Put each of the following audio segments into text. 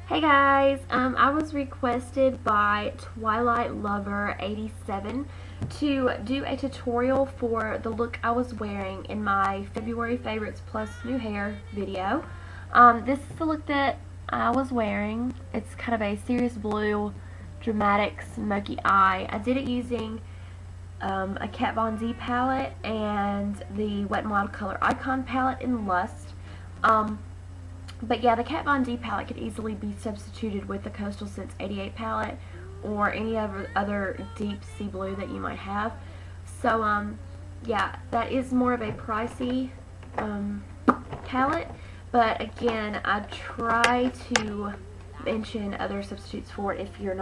Hey guys, I was requested by Twilight Lover 87 to do a tutorial for the look I was wearing in my February Favorites Plus New Hair video. This is the look that I was wearing. It's kind of a serious blue, dramatic, smoky eye. I did it using a Kat Von D palette and the Wet n Wild Color Icon palette in Lust. But yeah, the Kat Von D palette could easily be substituted with the Coastal Scents 88 palette or any other deep sea blue that you might have. So yeah, that is more of a pricey palette, but again, I try to mention other substitutes for it if you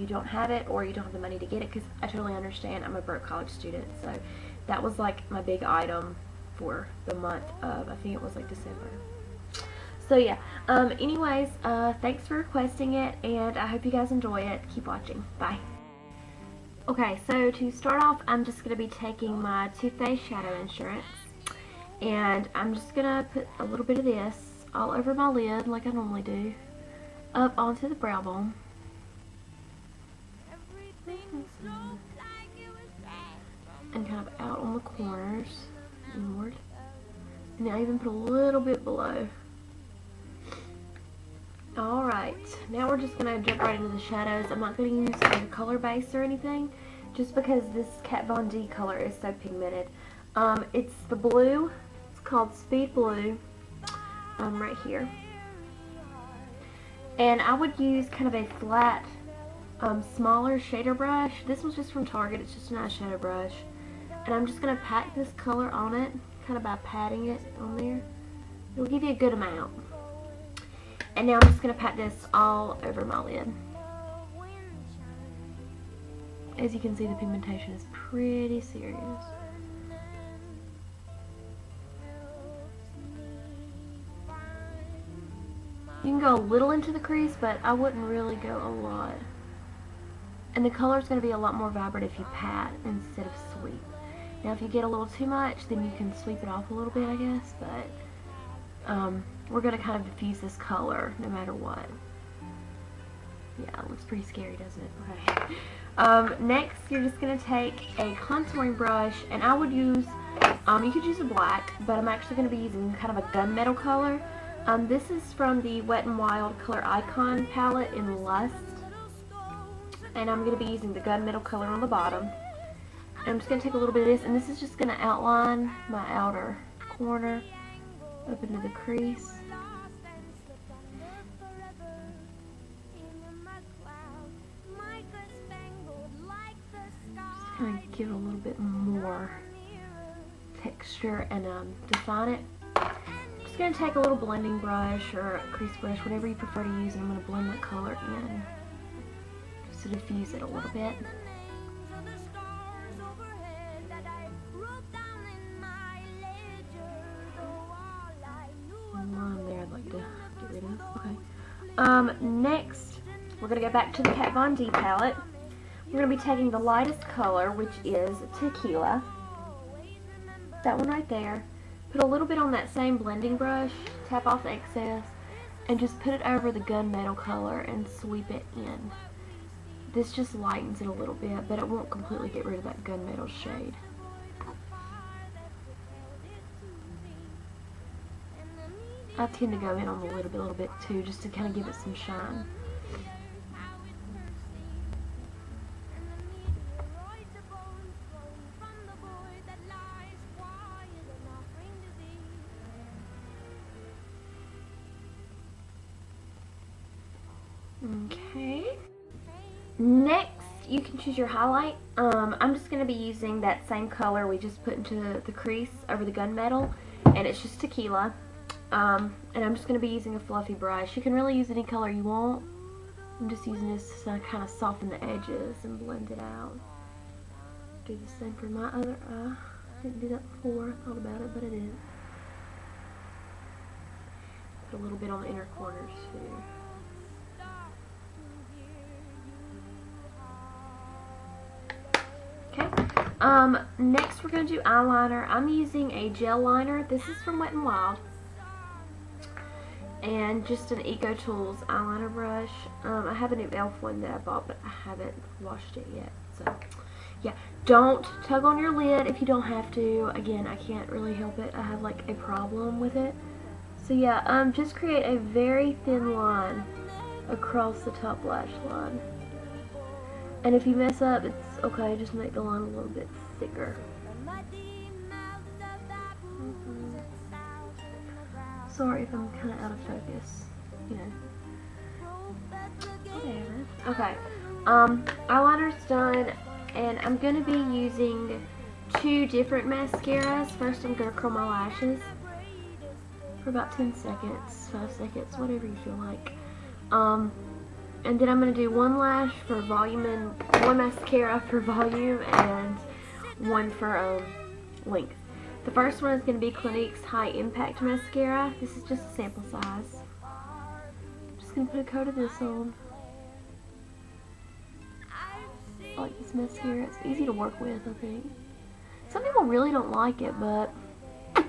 don't have it or you don't have the money to get it, because I totally understand. I'm a broke college student, so that was like my big item for the month of, I think it was like December. So yeah, anyways, thanks for requesting it, and I hope you guys enjoy it. Keep watching. Bye. Okay, so to start off, I'm just going to be taking my Too Faced Shadow Insurance, and I'm just going to put a little bit of this all over my lid like I normally do, up onto the brow bone. And kind of out on the corners, inward. And I even put a little bit below. Alright, now we're just going to jump right into the shadows. I'm not going to use a color base or anything, just because this Kat Von D color is so pigmented. It's the blue, it's called Speed Blue, right here. And I would use kind of a flat, smaller shader brush. This was just from Target, it's just a nice shadow brush. And I'm just going to pack this color on it, kind of by patting it on there. It'll give you a good amount. And now I'm just going to pat this all over my lid. As you can see, the pigmentation is pretty serious. You can go a little into the crease, but I wouldn't really go a lot. And the color is going to be a lot more vibrant if you pat instead of sweep. Now if you get a little too much, then you can sweep it off a little bit, I guess, but we're going to kind of diffuse this color no matter what. Yeah, it looks pretty scary, doesn't it? Okay. Next, you're just going to take a contouring brush, and I would use, you could use a black, but I'm actually going to be using kind of a gunmetal color. This is from the Wet n Wild Color Icon palette in Lust, and I'm going to be using the gunmetal color on the bottom. And I'm just going to take a little bit of this, and this is just going to outline my outer corner up into the crease. Just kind of give it a little bit more texture and define it. I'm just going to take a little blending brush or a crease brush, whatever you prefer to use, and I'm going to blend the color in just to diffuse it a little bit. Next, we're going to go back to the Kat Von D palette. We're going to be taking the lightest color, which is Tequila. That one right there. Put a little bit on that same blending brush, tap off the excess, and just put it over the gunmetal color and sweep it in. This just lightens it a little bit, but it won't completely get rid of that gunmetal shade. I tend to go in on the lid a little bit too, just to kind of give it some shine. Okay. Next, you can choose your highlight. I'm just going to be using that same color we just put into the crease over the gunmetal, and it's just Tequila. And I'm just going to be using a fluffy brush. You can really use any color you want. I'm just using this to kind of soften the edges and blend it out. Do the same for my other eye. Didn't do that before. I thought about it, but I didn't. Put a little bit on the inner corners too. Okay. Next we're going to do eyeliner. I'm using a gel liner. This is from Wet n Wild. and just an Eco Tools eyeliner brush. I have a new e.l.f. one that I bought, but I haven't washed it yet. So, yeah. Don't tug on your lid if you don't have to. Again, I can't really help it. I have like a problem with it. So yeah, just create a very thin line across the top lash line. And if you mess up, it's okay. Just make the line a little bit thicker. Sorry if I'm kind of out of focus. You know. Whatever. Okay. Eyeliner's done. And I'm going to be using 2 different mascaras. First, I'm going to curl my lashes for about 10 seconds, 5 seconds, whatever you feel like. And then I'm going to do 1 lash for volume and 1 mascara for volume and 1 for length. The first one is going to be Clinique's High Impact Mascara. This is just a sample size. I'm just going to put a coat of this on. I like this mascara. It's easy to work with, I think. Some people really don't like it, but I'm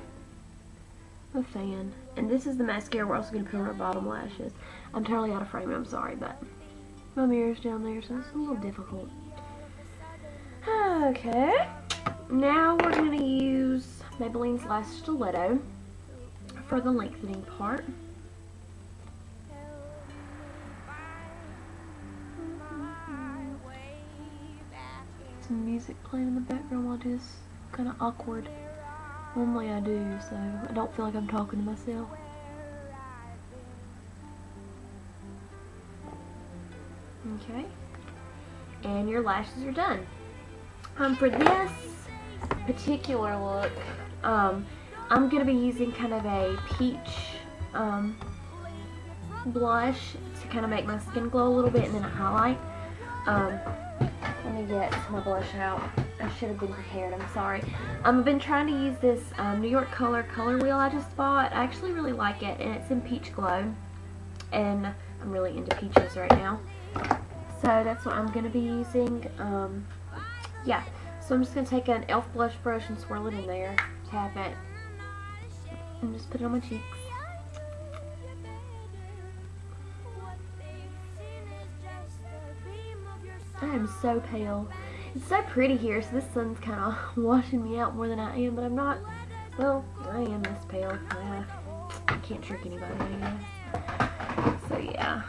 a fan. And this is the mascara we're also going to put on our bottom lashes. I'm totally out of frame, I'm sorry, but my mirror's down there, so it's a little difficult. Okay. Now we're going to use Maybelline's Lash Stiletto for the lengthening part. Some music playing in the background while I do this. Kind of awkward. Normally I do, so I don't feel like I'm talking to myself. Okay. And your lashes are done. For this particular look, I'm going to be using kind of a peach blush to kind of make my skin glow a little bit, and then a highlight. Let me get my blush out. I should have been prepared, I'm sorry. I've been trying to use this New York Color wheel I just bought. I actually really like it, and it's in Peach Glow. And I'm really into peaches right now. So that's what I'm going to be using. Yeah, so I'm just going to take an e.l.f. blush brush and swirl it in there. Tap it. And just put it on my cheeks. I am so pale. It's so pretty here, so this sun's kind of washing me out more than I am, but I'm not, well, I am this pale. Yeah, I can't trick anybody, I guess. So yeah.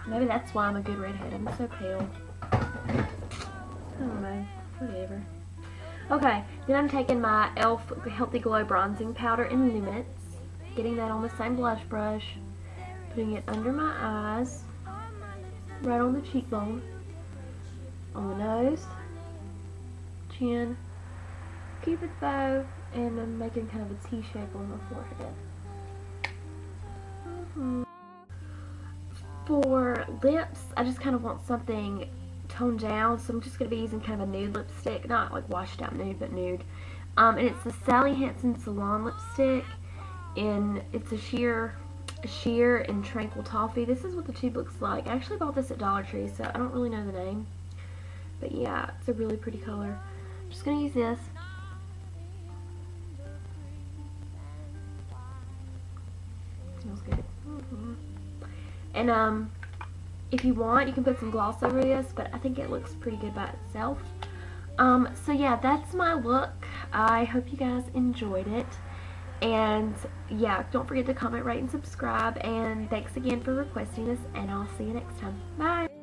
Maybe that's why I'm a good redhead. I'm so pale. I don't know. Whatever. Okay, then I'm taking my e.l.f. Healthy Glow Bronzing Powder in Luminance. Getting that on the same blush brush. Putting it under my eyes. Right on the cheekbone. On the nose. Chin. Cupid's bow. And I'm making kind of a T shape on my forehead. For lips, I just kind of want something toned down, so I'm just going to be using kind of a nude lipstick, not like washed out nude, but nude. And it's the Sally Hansen Salon lipstick, and it's a sheer and Tranquil Toffee. This is what the tube looks like. I actually bought this at Dollar Tree, so I don't really know the name, but yeah, it's a really pretty color. I'm just going to use this. It smells good. And if you want, you can put some gloss over this, but I think it looks pretty good by itself. So yeah, that's my look. I hope you guys enjoyed it. And yeah, don't forget to comment, rate, and subscribe. And thanks again for requesting this, and I'll see you next time. Bye!